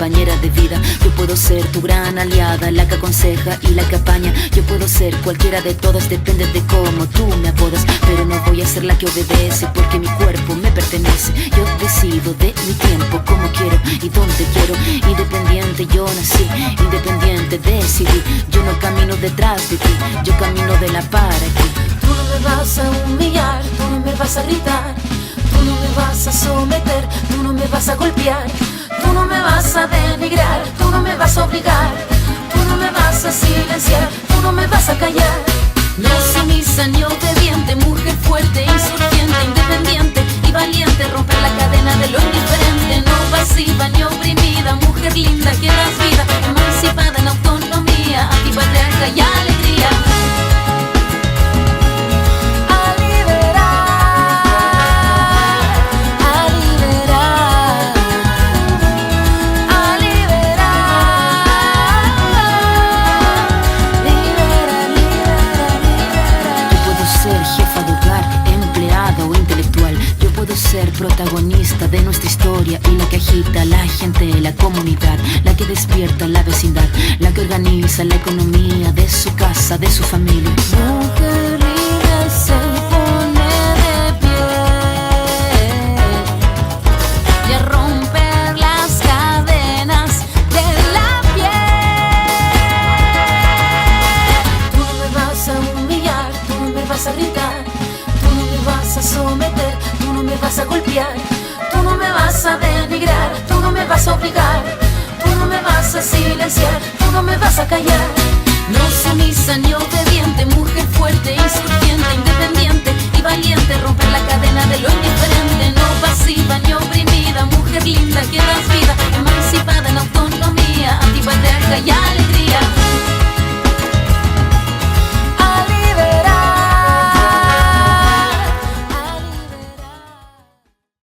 compañera de vida. Yo puedo ser tu gran aliada, la que aconseja y la que apaña. Yo puedo ser cualquiera de todas, depende de cómo tú me apodas. Pero no voy a ser la que obedece, porque mi cuerpo me pertenece. Yo decido de mi tiempo, como quiero y donde quiero. Independiente yo nací, independiente decidí. Yo no camino detrás de ti, yo camino de la para aquí. Tú no me vas a humillar, tú no me vas a gritar, tú no me vas a someter, tú no me vas a golpear, tú no me vas a denigrar, tú no me vas a obligar, tú no me vas a silenciar, tú no me vas a callar. No sumisa ni obediente, mujer fuerte, insurgente, independiente y valiente, romper la cadena de lo indiferente. No pasiva ni oprimida, mujer linda que das vida, emancipada en autonomía, antipatriarca y alegría. Ser protagonista de nuestra historia y la que agita a la gente, la comunidad, la que despierta la vecindad, la que organiza la economía de su casa, de su familia. Mujer libre se pone de pie y a romper las cadenas de la piel. Tú no me vas a humillar, tú no me vas a gritar, tú no me vas a someter, tú no me vas a golpear, tú no me vas a denigrar, tú no me vas a obligar, tú no me vas a silenciar, tú no me vas a callar. No sumisa ni obediente, mujer fuerte,